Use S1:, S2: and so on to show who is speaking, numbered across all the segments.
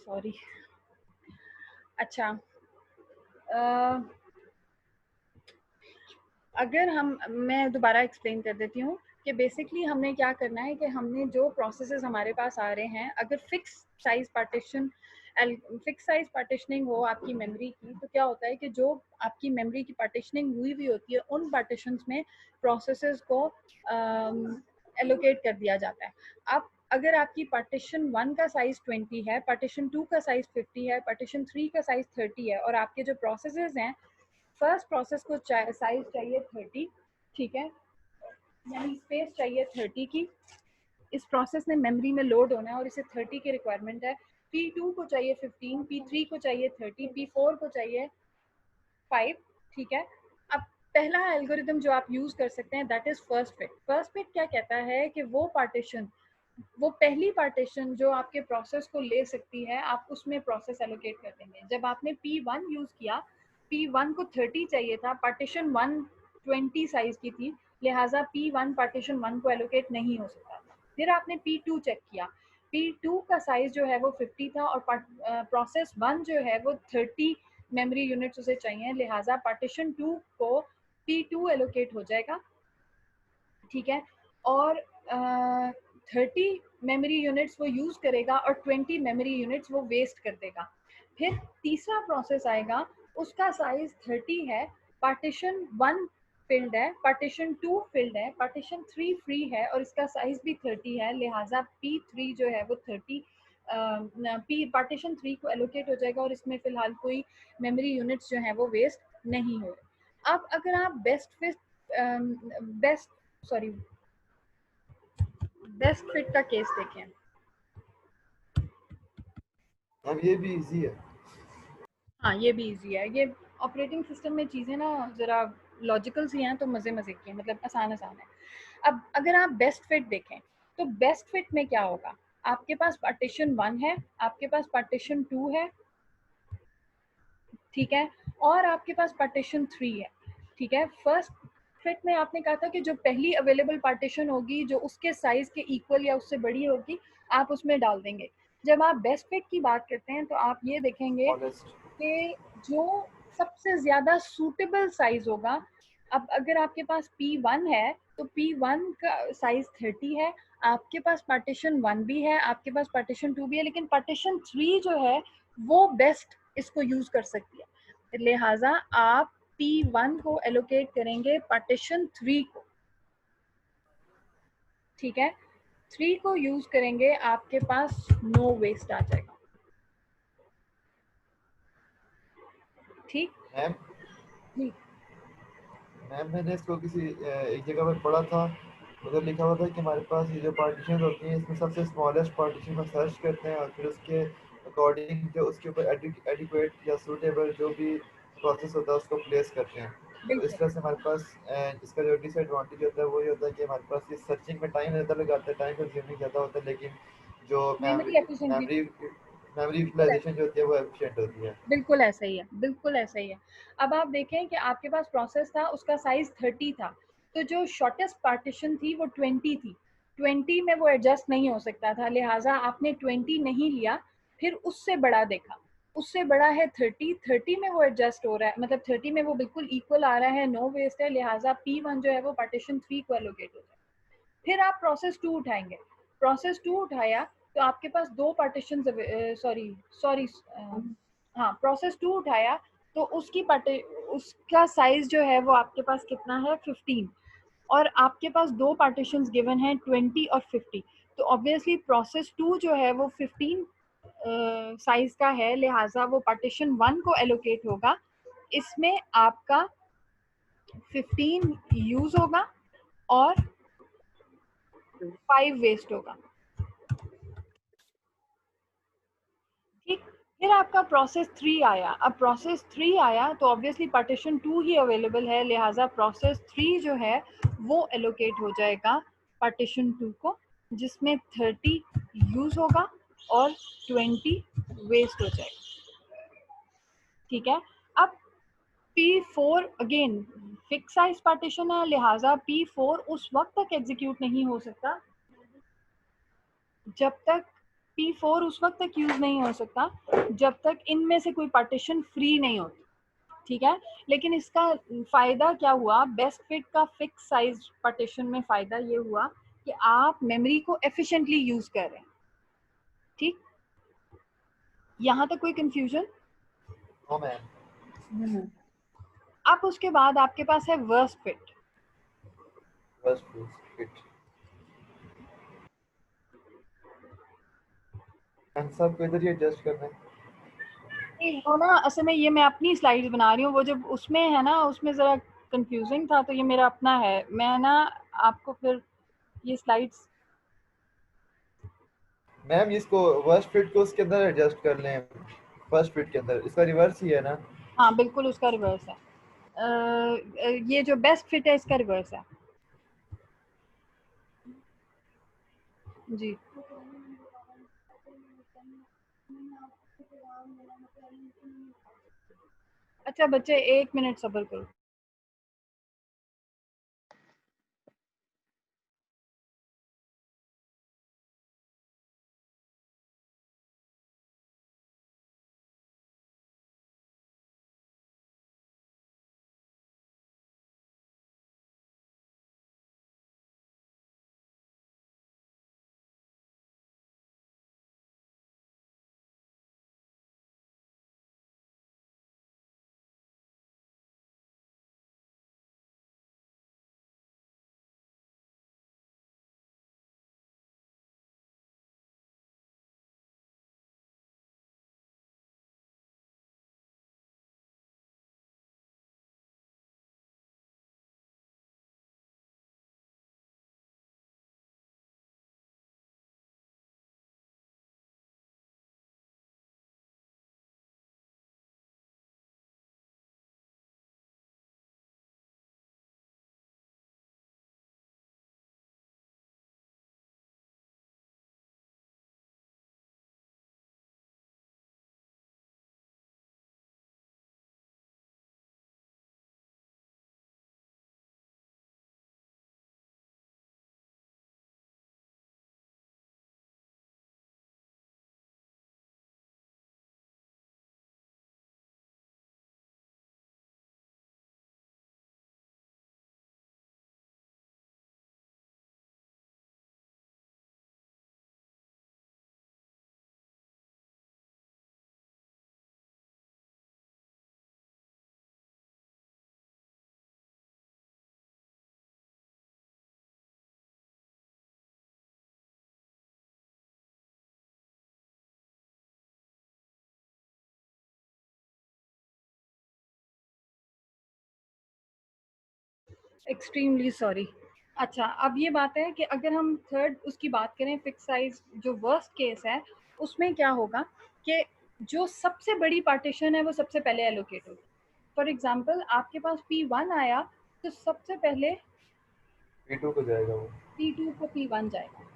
S1: Sorry. अच्छा, अगर मैं दोबारा एक्सप्लेन कर देती हूँ कि बेसिकली हमने क्या करना है कि हमने जो प्रोसेसेस हमारे पास आ रहे हैं, अगर फिक्स साइज पार्टीशनिंग हो आपकी मेमोरी की, तो क्या होता है कि जो आपकी मेमोरी की पार्टीशनिंग हुई होती है उन पार्टीशंस में प्रोसेसेस को एलोकेट कर दिया जाता है। अब अगर आपकी पार्टीशन 1 का साइज 20 है, पार्टीशन 2 का साइज 50 है, पार्टीशन 3 का साइज 30 है, और आपके जो प्रोसेसेस हैं, फर्स्ट प्रोसेस को साइज चाहिए 30, ठीक है, यानी स्पेस चाहिए 30 की। इस प्रोसेस ने मेमोरी में लोड होना है और इसे 30 की रिक्वायरमेंट है। P2 को चाहिए 15, P3 को चाहिए 30, P4 को चाहिए 5, ठीक है। अब पहला एल्गोरिदम जो आप यूज कर सकते हैं that is first fit. First fit क्या कहता है कि वो पहली पार्टीशन जो आपके प्रोसेस को ले सकती है, आप उसमें प्रोसेस एलोकेट कर देंगे। जब आपने P1 यूज किया, P1 को 30 चाहिए था, पार्टीशन 1 20 साइज की थी, लिहाजा P1 पार्टीशन 1 को एलोकेट नहीं हो सकता था। फिर आपने P2 चेक किया, P2 का साइज जो है वो 50 था और प्रोसेस 1 जो है वो 30 मेमोरी यूनिट्स उसे चाहिए, लिहाजा पार्टीशन 2 को P2 एलोकेट हो जाएगा, ठीक है। और 30 मेमोरी यूनिट्स वो यूज करेगा और 20 मेमोरी यूनिट्स वो वेस्ट कर देगा। फिर तीसरा प्रोसेस आएगा, उसका साइज 30 है, पार्टीशन 1 फिल्ड है, पार्टीशन 2 फिल्ड है, पार्टीशन 3 फ्री है और इसका साइज भी 30 है, लिहाजा P3 जो है वो 30 पार्टीशन 3 को एलोकेट हो जाएगा और इसमें फिलहाल कोई मेमोरी यूनिट्स जो है वो वेस्ट नहीं हो रहे। अब अगर आप बेस्ट फिट का केस देखें,
S2: अब ये भी इजी है।
S1: हाँ ये भी इजी है। ये ऑपरेटिंग सिस्टम में चीज़ें ना ज़रा लॉजिकल सी हैं तो मज़े मज़े की हैं, मतलब आसान आसान है। अब अगर आप बेस्ट फिट देखें तो बेस्ट फिट में क्या होगा, आपके पास पार्टीशन 1 है, आपके पास पार्टीशन 2 है, ठीक है, और आपके पास पार्टीशन 3 है, ठीक है। फर्स्ट फिट में आपने कहा था कि जो पहली अवेलेबल पार्टीशन होगी जो उसके साइज के इक्वल या उससे बड़ी होगी आप उसमें डाल देंगे। जब आप बेस्ट फिट की बात करते हैं तो आप ये देखेंगे
S2: ऑनेस्ट।
S1: कि जो सबसे ज्यादा सूटेबल साइज होगा, अब अगर आपके पास P1 है तो P1 का साइज 30 है, आपके पास पार्टीशन 1 भी है, आपके पास पार्टीशन 2 भी है, लेकिन पार्टीशन 3 जो है वो बेस्ट इसको यूज कर सकती है, लिहाजा आप P1 को एलोकेट करेंगे पार्टीशन 3 को, ठीक है। 3 को यूज करेंगे, आपके पास नो वेस्ट आ जाएगा, ठीक।
S2: मैम
S1: जी
S2: मैम मैंने इसको किसी एक जगह पर पढ़ा था, उधर लिखा हुआ था कि हमारे पास ये जो पार्टीशन होती हैं इसमें सबसे स्मॉलेस्ट पार्टीशन को सर्च करते हैं और फिर उसके अकॉर्डिंग जो उसके ऊपर एडिक्वेट या सूटेबल जो भी प्रोसेस होता है उसको प्लेस करते हैं। तो इस
S1: बिल्कुल।
S2: तरह से हमारे पास इसका जो डिसएडवांटेज होता है वो ये होता है कि हमारे पास ये सर्चिंग में टाइम ज़्यादा लगाता है, टाइम कंज्यूमिंग ज़्यादा होता है, लेकिन जो
S1: memory efficiency
S2: memory memory utilization जो होती है वो एफिशिएंट होती है।
S1: बिल्कुल ऐसा ही है, बिल्कुल ऐसा ही है। अब आप देखें कि आपके पास प्रोसेस था, उसका साइज 30 था, तो जो शॉर्टेस्ट पार्टीशन थी वो 20 थी, 20 में वो एडजस्ट नहीं हो सकता था, लिहाजा आपने 20 नहीं लिया, फिर उससे बड़ा देखा, उससे बड़ा है 30, 30 में वो एडजस्ट हो रहा है, मतलब 30 में वो बिल्कुल इक्वल आ रहा है, नो वेस्ट है, लिहाजा P1 जो है वो पार्टीशन 3 को एलोकेट हो जाए। फिर आप प्रोसेस 2 उठाएंगे, प्रोसेस 2 उठाया तो आपके पास दो पार्टीशन, सॉरी सॉरी हाँ, प्रोसेस 2 उठाया तो उसका साइज जो है वो आपके पास कितना है 15, और आपके पास दो पार्टीशंस गिवन हैं 20 और 50, तो ऑब्वियसली प्रोसेस 2 जो है वो 15 साइज का है, लिहाजा वो पार्टीशन 1 को एलोकेट होगा, इसमें आपका 15 यूज होगा और 5 वेस्ट होगा, ठीक। फिर आपका प्रोसेस 3 आया, अब प्रोसेस 3 आया तो ऑब्वियसली पार्टीशन 2 ही अवेलेबल है, लिहाजा प्रोसेस 3 जो है वो एलोकेट हो जाएगा पार्टीशन 2 को, जिसमें 30 यूज होगा और 20 वेस्ट हो जाएगा, ठीक है। अब P4 again fix size partition है, लिहाजा P4 उस वक्त तक एग्जीक्यूट नहीं हो सकता जब तक P4 उस वक्त तक यूज नहीं हो सकता जब तक इनमें से कोई पार्टीशन फ्री नहीं होती, ठीक है। लेकिन इसका फायदा क्या हुआ, बेस्ट फिट का फिक्स साइज पार्टीशन में फायदा ये हुआ कि आप मेमोरी को एफिशिएंटली यूज कर रहे हैं, ठीक। यहाँ तक कोई कंफ्यूजन?
S2: No ma'am.
S1: अब उसके बाद आपके पास है वर्स्ट फिट।
S2: बस फिट आंसर को इधर ही एडजस्ट करना है।
S1: वो ना असल में ये मैं अपनी स्लाइड्स बना रही हूँ, वो जब उसमें है ना उसमें जरा कंफ्यूजिंग था, तो ये मेरा अपना है, मैं ना आपको फिर ये स्लाइड्स।
S2: मैम इसको वर्स्ट फिट को उसके अंदर एडजस्ट कर लें, फर्स्ट फिट के अंदर, इसका रिवर्स ही है ना।
S1: हाँ बिल्कुल उसका रिवर्स है। ये जो बेस्ट फिट है इसका रिवर्स है जी। अच्छा बच्चे 1 मिनट सब्र करो। Extremely sorry. अच्छा अब ये बात है कि अगर हम थर्ड उसकी बात करें फिक्स साइज जो वर्स्ट केस है, उसमें क्या होगा कि जो सबसे बड़ी पार्टीशन है वो सबसे पहले एलोकेट होगी। फॉर एग्जांपल आपके पास P1 आया तो सबसे पहले
S2: P2 को जाएगा वो।
S1: P2 को P1 जाएगा,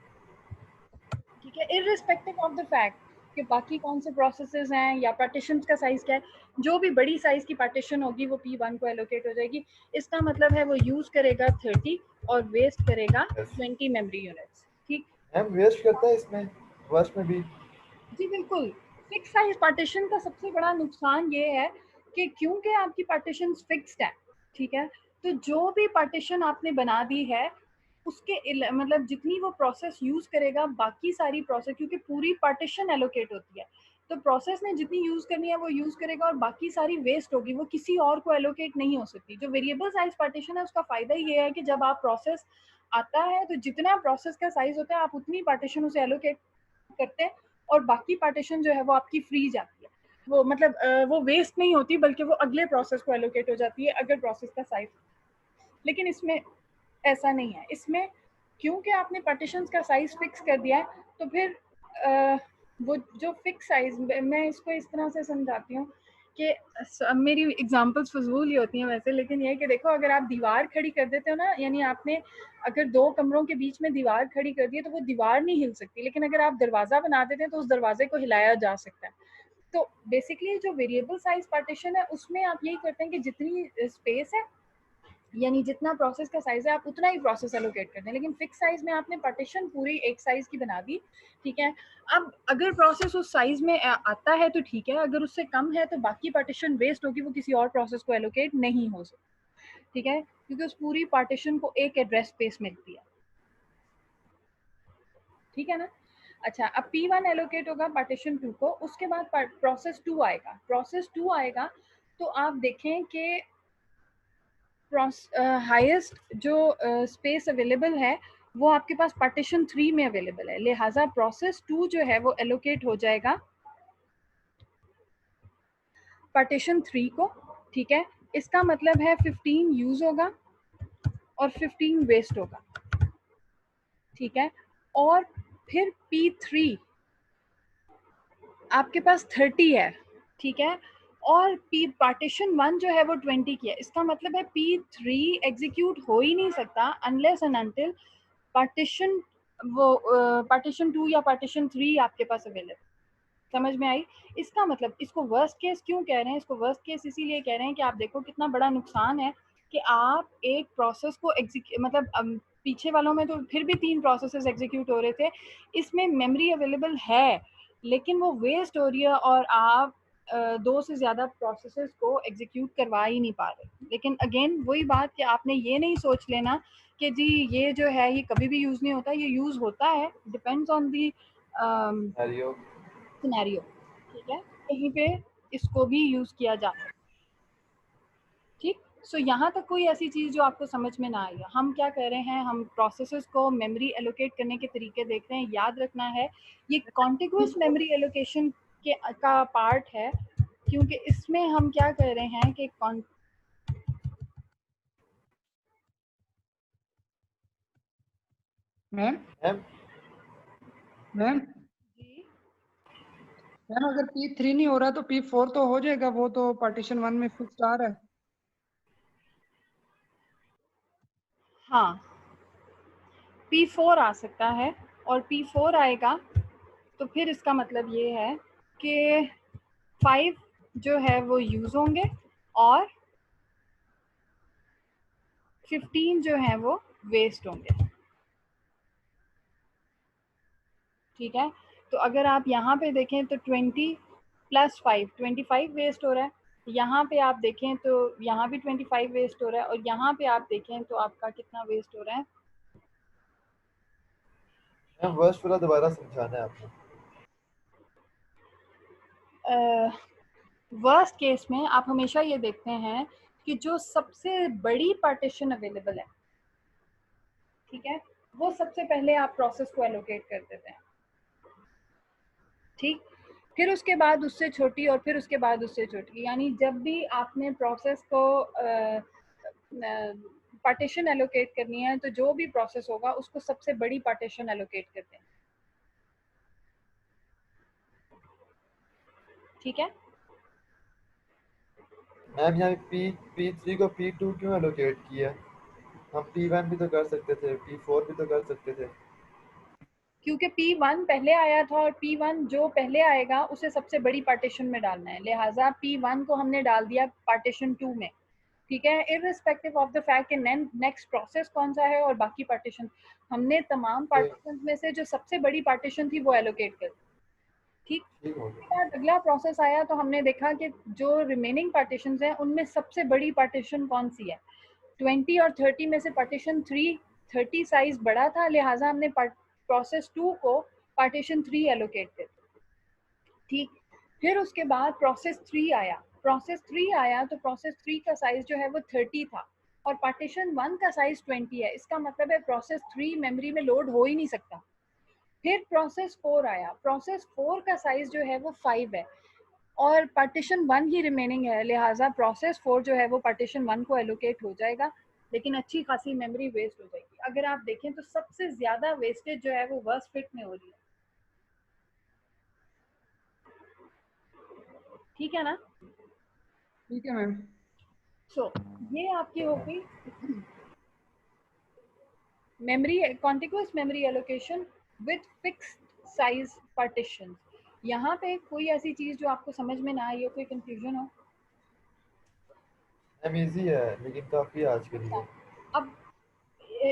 S1: ठीक है, इररिस्पेक्टिव ऑफ द फैक्ट कि बाकी कौन से प्रोसेसेस हैं या पार्टीशंस का साइज क्या है। जो भी बड़ी साइज की पार्टीशन होगी वो P1 को एलोकेट हो जाएगी। इसका मतलब है वो यूज करेगा 30 और वेस्ट करेगा
S2: यस
S1: 20 मेमोरी यूनिट्स, ठीक।
S2: मैम, वेस्ट करता है इसमें, वर्स्ट में भी।
S1: जी बिल्कुल। फिक्स साइज पार्टीशन का सबसे बड़ा नुकसान ये है कि क्योंकि आपकी पार्टीशन फिक्स्ड है, ठीक है, तो जो भी पार्टीशन आपने बना दी है उसके मतलब जितनी वो प्रोसेस यूज करेगा बाकी सारी प्रोसेस, क्योंकि पूरी पार्टीशन एलोकेट होती है, तो प्रोसेस ने जितनी यूज करनी है वो यूज करेगा और बाकी सारी वेस्ट होगी, वो किसी और को एलोकेट नहीं हो सकती। जो वेरिएबल साइज पार्टीशन है उसका फायदा ये है कि जब आप प्रोसेस आता है तो जितना प्रोसेस का साइज होता है आप उतनी पार्टीशन उसे एलोकेट करते हैं और बाकी पार्टीशन जो है वो आपकी फ्री जाती है, वो मतलब वो वेस्ट नहीं होती बल्कि वो अगले प्रोसेस को एलोकेट हो जाती है अगर प्रोसेस का साइज। लेकिन इसमें ऐसा नहीं है, इसमें क्योंकि आपने पार्टीशंस का साइज फिक्स कर दिया है तो फिर वो जो फिक्स साइज, मैं इसको इस तरह से समझाती हूँ कि मेरी एग्जांपल्स फजूल ही होती हैं वैसे, लेकिन ये है कि देखो अगर आप दीवार खड़ी कर देते हो ना, यानी आपने अगर दो कमरों के बीच में दीवार खड़ी कर दी है तो वो दीवार नहीं हिल सकती, लेकिन अगर आप दरवाजा बना देते हैं तो उस दरवाजे को हिलाया जा सकता है। तो बेसिकली जो वेरिएबल साइज पार्टीशन है उसमें आप यही करते हैं कि जितनी स्पेस है यानी जितना प्रोसेस का साइज है आप उतना ही प्रोसेस एलोकेट करते हैं, लेकिन फिक्स साइज में आपने पार्टीशन पूरी एक साइज की बना दी, ठीक है। अब अगर प्रोसेस उस साइज में आता है तो ठीक है, अगर उससे कम है तो बाकी पार्टीशन वेस्ट होगी, वो किसी और प्रोसेस को एलोकेट नहीं हो सकती, ठीक है, क्योंकि उस पूरी पार्टीशन को एक एड्रेस स्पेस मिलती है, ठीक है ना। अच्छा, अब P1 एलोकेट होगा पार्टीशन 2 को, उसके बाद प्रोसेस 2 आएगा, प्रोसेस 2 आएगा तो आप देखें कि हाईएस्ट जो स्पेस अवेलेबल है वो आपके पास पार्टीशन 3 में अवेलेबल है, लिहाजा प्रोसेस 2 जो है वो एलोकेट हो जाएगा पार्टीशन 3 को, ठीक है। इसका मतलब है 15 यूज होगा और 15 वेस्ट होगा, ठीक है। और फिर P3 आपके पास 30 है, ठीक है, और पी पार्टीशन 1 जो है वो 20 की है, इसका मतलब है P3 एग्जीक्यूट हो ही नहीं सकता अनलेस एंड अनटिल पार्टीशन वो पार्टीशन 2 या पार्टीशन 3 आपके पास अवेलेबल। समझ में आई? इसका मतलब इसको वर्स्ट केस क्यों कह रहे हैं, इसको वर्स्ट केस इसीलिए कह रहे हैं कि आप देखो कितना बड़ा नुकसान है कि आप एक प्रोसेस को मतलब पीछे वालों में तो फिर भी 3 प्रोसेसेस एग्जीक्यूट हो रहे थे, इसमें मेमोरी अवेलेबल है लेकिन वो वेस्ट हो रही है और आप 2 से ज़्यादा प्रोसेसेस को एग्जीक्यूट करवा ही नहीं पा रहे। लेकिन अगेन वही बात कि आपने ये नहीं सोच लेना कि जी ये जो है ये कभी भी यूज़ नहीं होता, ये यूज़ होता है, depends on the
S2: scenario.
S1: Scenario, ठीक है, कहीं पे इसको भी यूज किया जा सकता है, ठीक। सो यहाँ तक कोई ऐसी चीज जो आपको समझ में ना आई है। हम क्या कर रहे हैं, हम प्रोसेसेस को मेमोरी एलोकेट करने के तरीके देख रहे हैं। याद रखना है ये कॉन्टिग्यूअस मेमोरी एलोकेशन के का पार्ट है, क्योंकि इसमें हम क्या कर रहे हैं कि
S3: मैम
S2: मैम
S3: मैम
S1: जी
S3: मैम अगर P3 नहीं हो रहा तो P4 तो हो जाएगा, वो तो पार्टीशन 1 में फिक्स आ रहा है।
S1: हाँ P4 आ सकता है, और P4 आएगा तो फिर इसका मतलब ये है कि 5 जो है वो यूज होंगे और 15 जो है वो वेस्ट होंगे, ठीक है। तो अगर आप यहाँ पे देखें तो 20 प्लस 5 25 वेस्ट हो रहा है, यहाँ पे आप देखें तो यहाँ भी 25 वेस्ट हो रहा है, और यहाँ पे आप देखें तो आपका कितना वेस्ट हो रहा है।
S2: मैम वर्स्ट वाला दोबारा समझाना है आपने।
S1: वर्स्ट केस में आप हमेशा ये देखते हैं कि जो सबसे बड़ी पार्टीशन अवेलेबल है, ठीक है, वो सबसे पहले आप प्रोसेस को एलोकेट कर देते हैं, ठीक। फिर उसके बाद उससे छोटी और फिर उसके बाद उससे छोटी, यानी जब भी आपने प्रोसेस को पार्टीशन एलोकेट करनी है तो जो भी प्रोसेस होगा उसको सबसे बड़ी पार्टीशन एलोकेट करते हैं, ठीक है।
S2: मैम यहाँ P3 को P2 क्यों एलोकेट किया? हम P1 भी तो कर सकते थे, P4 भी तो कर सकते थे।
S1: क्योंकि P1 पहले आया था और P1 जो पहले आएगा उसे सबसे बड़ी पार्टीशन में डालना है, लिहाजा P1 को हमने डाल दिया पार्टीशन 2 में, ठीक है, इररिस्पेक्टिव ऑफ द फैक्ट कि नेक्स्ट प्रोसेस कौन सा है और बाकी पार्टीशन हमने तमाम
S2: ठीक
S1: पार्टीशन में से जो सबसे बड़ी पार्टीशन थी वो एलोकेट कर दी, ठीक।
S2: ठीक हो
S1: उसके
S2: गया।
S1: बाद अगला प्रोसेस आया तो हमने देखा कि जो रिमेनिंग पार्टीशन हैं उनमें सबसे बड़ी पार्टीशन कौन सी है, 20 और 30 में से पार्टीशन 3, 30 साइज बड़ा था, लिहाजा हमने प्रोसेस 2 को पार्टीशन 3 एलोकेट कर दिया, ठीक। फिर उसके बाद प्रोसेस 3 आया, प्रोसेस 3 आया तो प्रोसेस 3 का साइज जो है वो 30 था और पार्टीशन 1 का साइज 20 है, इसका मतलब है प्रोसेस 3 मेमोरी में लोड हो ही नहीं सकता। फिर प्रोसेस 4 आया, प्रोसेस 4 का साइज जो है वो 5 है और पार्टीशन 1 ही रिमेनिंग है, लिहाजा प्रोसेस 4 जो है वो पार्टीशन 1 को एलोकेट हो जाएगा, लेकिन अच्छी खासी मेमोरी वेस्ट हो जाएगी। अगर आप देखें तो सबसे ज्यादा वेस्टेज जो है वो वर्स्ट फिट में हो रही है, ठीक है ना।
S3: ठीक है मैम।
S1: सो ये आपकी हो गई memory contiguous memory allocation with fixed size partition. यहाँ पे कोई ऐसी चीज जो आपको समझ में ना आई हो, कोई कंफ्यूजन हो?
S2: मैम इजी है लेकिन काफ़ी है आज के लिए।
S1: अब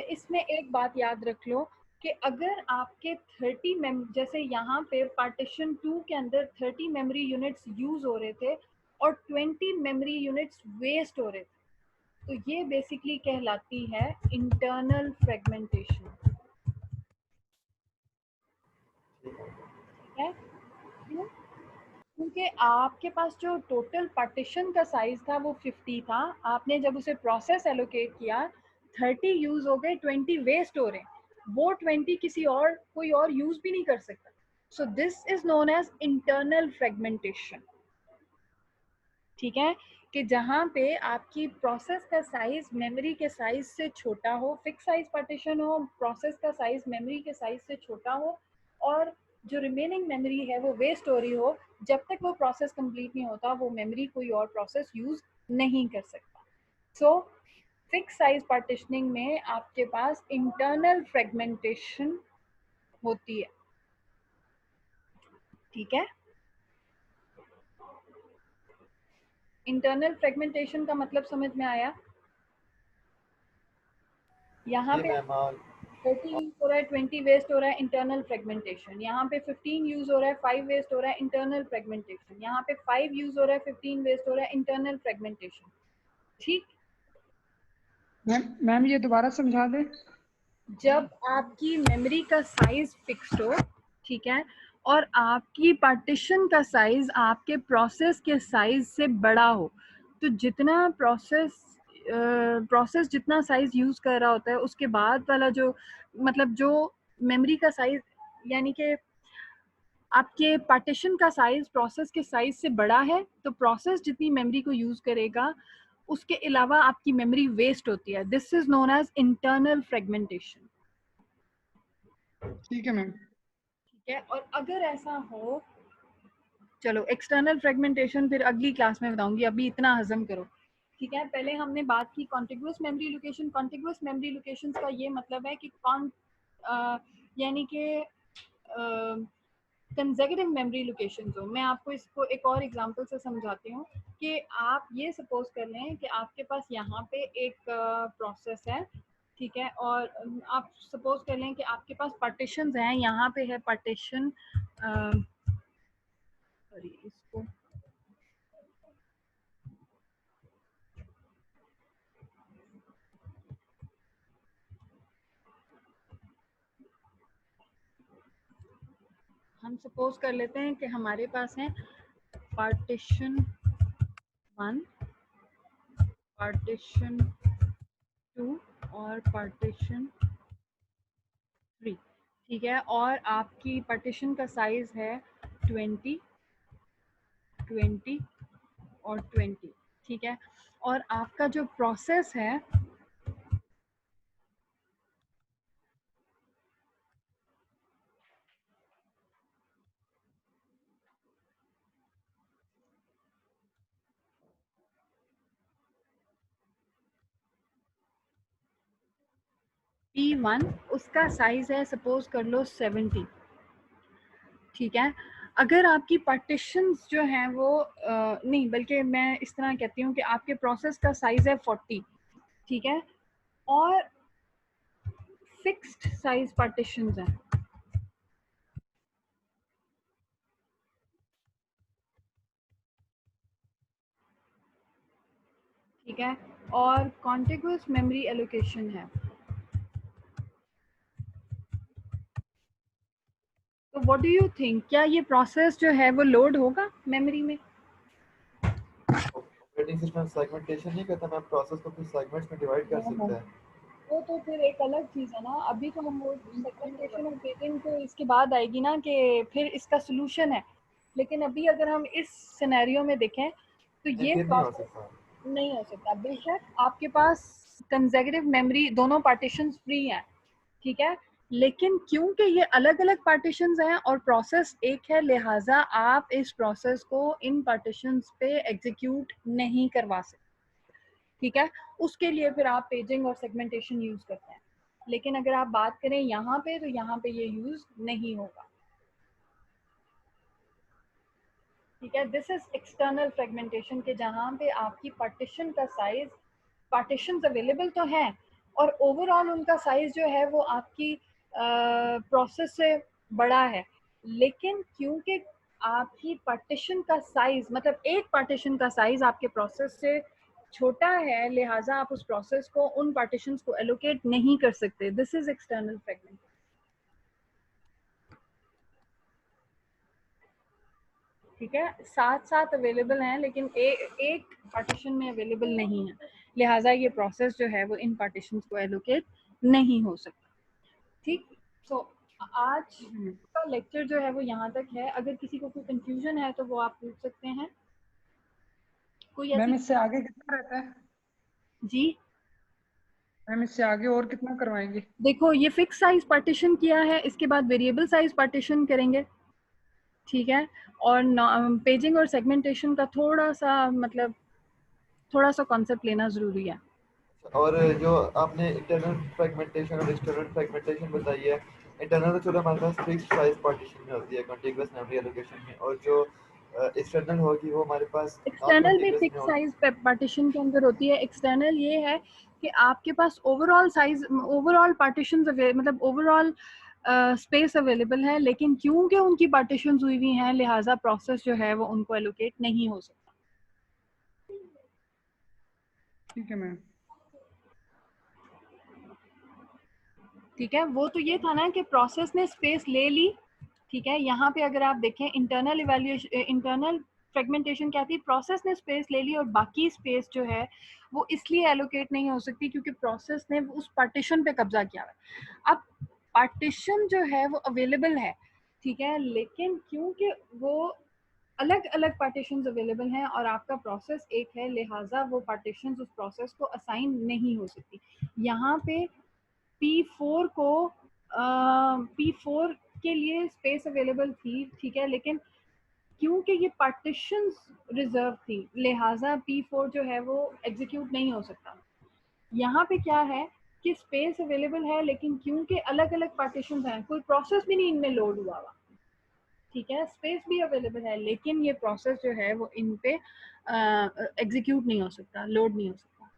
S1: इसमें एक बात याद रख लो कि अगर आपके 30 जैसे यहाँ पे पार्टीशन 2 के अंदर 30 मेमोरी यूनिट्स यूज हो रहे थे और 20 मेमोरी यूनिट्स वेस्ट हो रहे थे, तो ये बेसिकली कहलाती है इंटरनल फ्रेगमेंटेशन। ठीक है, क्यों? क्योंकि आपके पास जो टोटल पार्टीशन का साइज था वो 50 था, आपने जब उसे प्रोसेस एलोकेट किया 30 यूज हो गए, 20 वेस्ट हो रहे हैं, वो 20 किसी और कोई और यूज भी नहीं कर सकता। So this is known as internal fragmentation. ठीक है, कि जहाँ पे आपकी प्रोसेस का साइज मेमोरी के साइज से छोटा हो, फिक्स साइज पार्टीशन हो, प्रोसेस का साइज मेमोरी के साइज से छोटा हो, और जो रिमेनिंग मेमोरी है वो वेस्ट हो रही हो, जब तक वो प्रोसेस कंप्लीट नहीं होता वो मेमोरी कोई और प्रोसेस यूज नहीं कर सकता। सो फिक्स साइज पार्टीशनिंग में आपके पास इंटरनल फ्रेगमेंटेशन होती है। ठीक है, इंटरनल फ्रेगमेंटेशन का मतलब समझ में आया? यहाँ
S2: जी
S1: पे
S2: मैम।
S1: 30 यूज हो रहा है, 20 वेस्ट हो रहा है, इंटरनल फ्रेगमेंटेशन। यहाँ पे 15 यूज हो रहा है, 5 वेस्ट हो रहा है, इंटरनल फ्रेगमेंटेशन। यहाँ पे 5 यूज हो रहा है, 15 वेस्ट हो रहा है, इंटरनल फ्रेगमेंटेशन। ठीक,
S3: मैम ये दोबारा समझा दें।
S1: जब आपकी मेमोरी का साइज फिक्स्ड हो, ठीक है, और आपकी पार्टीशन का साइज आपके प्रोसेस के साइज से बड़ा हो, तो जितना प्रोसेस जितना साइज यूज कर रहा होता है उसके बाद वाला जो मतलब जो मेमोरी का साइज, यानी कि आपके पार्टीशन का साइज प्रोसेस के साइज से बड़ा है, तो प्रोसेस जितनी मेमोरी को यूज करेगा उसके अलावा आपकी मेमोरी वेस्ट होती है। This is known as internal fragmentation.
S3: ठीक है मैम।
S1: ठीक है, और अगर ऐसा हो, चलो एक्सटर्नल फ्रेगमेंटेशन फिर अगली क्लास में बताऊंगी, अभी इतना हजम करो। ठीक है, पहले हमने बात की contiguous memory location. Contiguous memory location का ये मतलब है कि यानी कि कंसेक्यूटिव मेमोरी लोकेशन हो। मैं आपको इसको एक और एग्जांपल से समझाती हूँ कि आप ये सपोज कर लें कि आपके पास यहाँ पे एक प्रोसेस है, ठीक है, और आप सपोज कर लें कि आपके पास पार्टीशंस हैं, यहाँ पे है पार्टीशन, सॉरी इसको हम सपोज कर लेते हैं कि हमारे पास है पार्टीशन 1, पार्टीशन 2 और पार्टीशन 3। ठीक है, और आपकी पार्टीशन का साइज है 20, 20 और 20। ठीक है, और आपका जो प्रोसेस है P1, उसका साइज है सपोज कर लो 70। ठीक है, अगर आपकी पार्टीशंस जो हैं वो नहीं, बल्कि मैं इस तरह कहती हूँ कि आपके प्रोसेस का साइज है 40। ठीक है, और फिक्स्ड साइज पार्टीशंस हैं। ठीक है, और कॉन्टिगुअस मेमोरी एलोकेशन है। तो व्हाट डू यू थिंक, क्या ये प्रोसेस जो है वो लोड होगा मेमोरी में?
S2: ऑपरेटिंग सिस्टम सेगमेंटेशन नहीं करता मैम, प्रोसेस को कुछ सेगमेंट्स में डिवाइड कर सकता है।
S1: वो तो फिर एक अलग चीज़ है ना, अभी तो हम वो सेगमेंटेशन और पेजिंग तो इसके बाद आएगी ना, कि फिर इसका सोल्यूशन है। लेकिन अभी अगर हम इस सिनेरियो में देखें तो
S2: नहीं
S1: ये
S2: फिर नहीं हो
S1: प्रोसेस
S2: सकता।
S1: नहीं हो सकता। बेशक आपके पास कंसेक्यूटिव मेमोरी दोनों पार्टीशंस फ्री हैं, ठीक है, लेकिन क्योंकि ये अलग अलग पार्टीशंस हैं और प्रोसेस एक है, लिहाजा आप इस प्रोसेस को इन पार्टीशंस पे एग्जीक्यूट नहीं करवा सकते। ठीक है, उसके लिए फिर आप पेजिंग और सेगमेंटेशन यूज करते हैं। लेकिन अगर आप बात करें यहाँ पे, तो यहाँ पे ये यूज नहीं होगा। ठीक है, दिस इज एक्सटर्नल फ्रेगमेंटेशन के जहाँ पे आपकी पार्टीशन का साइज, पार्टीशंस अवेलेबल तो हैं और ओवरऑल उनका साइज जो है वो आपकी प्रोसेस से बड़ा है, लेकिन क्योंकि आपकी पार्टीशन का साइज मतलब एक पार्टीशन का साइज आपके प्रोसेस से छोटा है, लिहाजा आप उस प्रोसेस को उन पार्टीशंस को एलोकेट नहीं कर सकते। This is external fragment. ठीक है, साथ साथ अवेलेबल हैं लेकिन एक पार्टीशन में अवेलेबल नहीं है, लिहाजा ये प्रोसेस जो है वो इन पार्टीशंस को एलोकेट नहीं हो सकता। ठीक, तो आज का लेक्चर जो है वो यहाँ तक है। अगर किसी को कोई कंफ्यूजन है तो वो आप पूछ सकते हैं। कोई
S3: मैम
S1: ऐसी
S3: इससे आगे कितना रहता है?
S1: जी
S3: मैम इससे आगे और कितना करवाएंगे?
S1: देखो, ये फिक्स साइज पार्टीशन किया है, इसके बाद वेरिएबल साइज पार्टीशन करेंगे। ठीक है, और पेजिंग और सेगमेंटेशन का थोड़ा सा कॉन्सेप्ट लेना जरूरी है।
S2: और जो आपने इंटरनल फ्रेगमेंटेशन और एक्सटर्नल फ्रेगमेंटेशन बताई है, इंटरनल तो चलो हमारे पास फिक्स साइज पार्टीशन में होती है कॉन्टिग्युअस मेमोरी एलोकेशन में, और जो एक्सटर्नल होगी वो हमारे पास नॉन
S1: एक्सटर्नल भी
S2: कॉन्टिग्युअस में
S1: फिक्स
S2: होगी।
S1: साइज पार्टीशन के अंदर होती है। एक्सटर्नल ये है कि आपके पास ओवरऑल साइज, ओवरऑल पार्टीशन मतलब ओवरऑल स्पेस अवेलेबल है, लेकिन क्योंकि उनकी पार्टीशंस हुई हुई हैं लिहाजा प्रोसेस जो है वो उनको एलोकेट नहीं हो सकता।
S3: ठीक है मैम।
S1: ठीक है, वो तो ये था ना कि प्रोसेस ने स्पेस ले ली। ठीक है, यहाँ पे अगर आप देखें इंटरनल इवैल्यूएशन, इंटरनल फ्रेगमेंटेशन क्या थी, प्रोसेस ने स्पेस ले ली और बाकी स्पेस जो है वो इसलिए एलोकेट नहीं हो सकती क्योंकि प्रोसेस ने उस पार्टीशन पे कब्जा किया हुआ है। अब पार्टीशन जो है वो अवेलेबल है, ठीक है, लेकिन क्योंकि वो अलग अलग पार्टीशंस अवेलेबल हैं और आपका प्रोसेस एक है, लिहाजा वो पार्टीशंस उस प्रोसेस को असाइन नहीं हो सकती। यहाँ पे P4 को P4 के लिए स्पेस अवेलेबल थी, ठीक है, लेकिन क्योंकि ये पार्टीशंस रिजर्व थी लिहाजा P4 जो है वो एग्जीक्यूट नहीं हो सकता। यहाँ पे क्या है कि स्पेस अवेलेबल है लेकिन क्योंकि अलग अलग पार्टीशंस हैं, कोई प्रोसेस भी नहीं इनमें लोड हुआ। ठीक है, स्पेस भी अवेलेबल है लेकिन ये प्रोसेस जो है वो इन पे एग्जीक्यूट नहीं हो सकता, लोड नहीं हो सकता।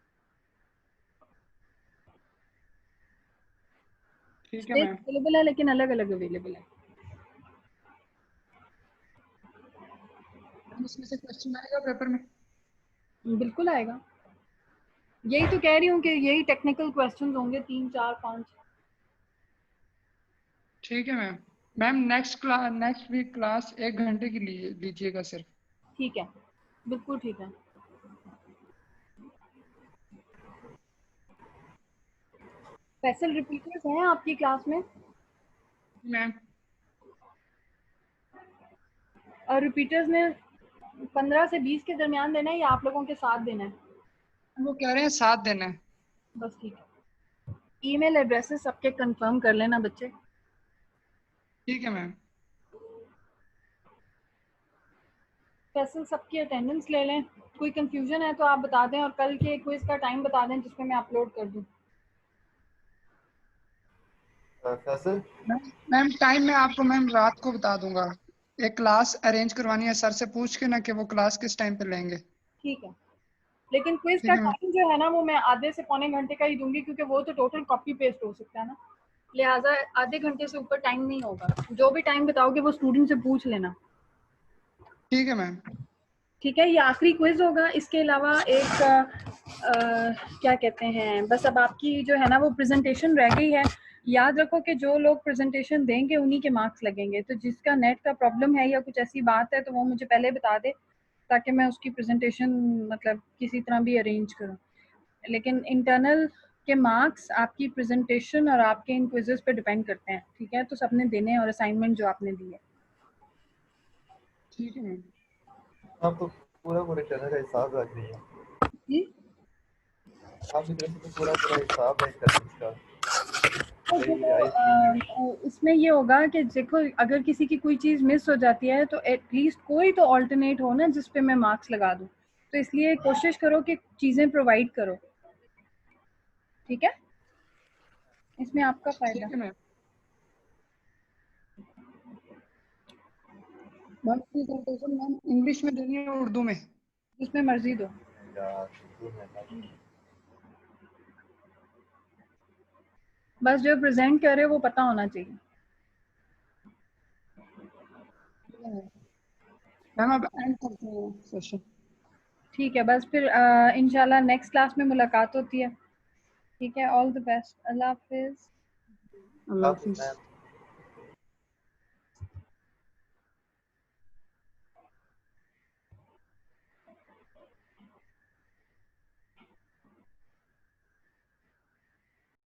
S3: ठीक है
S1: स्पेस
S3: मैम।
S1: अवेलेबल है लेकिन अलग अलग अवेलेबल है।
S3: इसमें से क्वेश्चन आएगा पेपर में?
S1: बिल्कुल आएगा, यही तो कह रही हूँ कि यही टेक्निकल क्वेश्चंस होंगे 3 4 5।
S3: ठीक है ma'am. Ma'am next week class 1 घंटे की लीजिएगा सिर्फ।
S1: ठीक है, बिल्कुल ठीक है। फैसल रिपीटर्स हैं आपकी क्लास में?
S3: मैम
S1: और रिपीटर्स में 15 से 20 के दरमियान देना है या आप लोगों के साथ देना है?
S3: वो कह रहे हैं 7 देना है।
S1: बस ठीक है। ईमेल एड्रेसेस सबके कंफर्म कर लेना बच्चे।
S3: ठीक है मैम।
S1: फैसल सबकी अटेंडेंस ले लें। कोई कंफ्यूजन है तो आप बता दें और कल के क्विज का टाइम बता दें जिसमें मैं अपलोड कर दूं।
S2: फैसल,
S3: मैम टाइम मैं आपको मैम रात को बता दूंगा। एक क्लास अरेंज करवानी है सर से पूछ के ना कि वो क्लास किस टाइम पे लेंगे।
S1: ठीक है, लेकिन क्विज
S3: ठीक
S1: का
S3: है मैम।
S1: टाइम जो है ना वो मैं आधे से पौने घंटे का ही दूंगी क्योंकि वो तो टोटल कॉपी पेस्ट हो सकता है ना, लिहाजा आधे घंटे से ऊपर टाइम नहीं होगा। जो भी टाइम बताओगे वो स्टूडेंट से पूछ लेना।
S3: ठीक है मैम।
S1: ठीक है, ये आखिरी क्विज होगा। इसके अलावा एक क्या कहते हैं, बस अब आपकी जो है ना वो प्रेजेंटेशन रह गई है। याद रखो कि जो लोग प्रेजेंटेशन देंगे उन्हीं के मार्क्स लगेंगे, तो जिसका नेट का प्रॉब्लम है या कुछ ऐसी बात है तो वो मुझे पहले बता दे ताकि मैं उसकी प्रेजेंटेशन मतलब किसी तरह भी अरेंज करूं। लेकिन इंटरनल के मार्क्स आपकी प्रेजेंटेशन और आपके इन क्विजेस पे डिपेंड करते हैं। ठीक है, तो सबने देने हैं और असाइनमेंट जो आपने दी है।
S3: ठीक है मैम।
S2: आप तो पूरा पूरे इंटरनल का हिसाब रख रही हैं,
S1: जी,
S2: आपकी तरफ से तो पूरा पूरा हिसाब है इंटरनल का।
S1: तो इसमें ये होगा कि देखो अगर किसी की कोई चीज़ मिस हो जाती है तो एटलीस्ट कोई तो ऑल्टरनेट हो ना जिस पे मैं मार्क्स लगा दूं, तो इसलिए कोशिश करो कि चीज़ें प्रोवाइड करो। ठीक है, इसमें आपका फायदा।
S3: ठीक है ma'am. Ma'am presentation ma'am English में देनी है उर्दू में?
S1: जिसमें मर्जी दो।
S2: यार शुरू में था।
S1: बस जो प्रेजेंट कर रहे हो वो पता होना चाहिए।
S3: मैम अब एंड करते हैं सेशन।
S1: ठीक है, बस फिर इंशाल्लाह नेक्स्ट क्लास में मुलाकात होती है। ठीक है, ऑल द बेस्ट, अल्लाह हाफिज।
S3: अल्लाह
S2: आप
S3: हाफिज।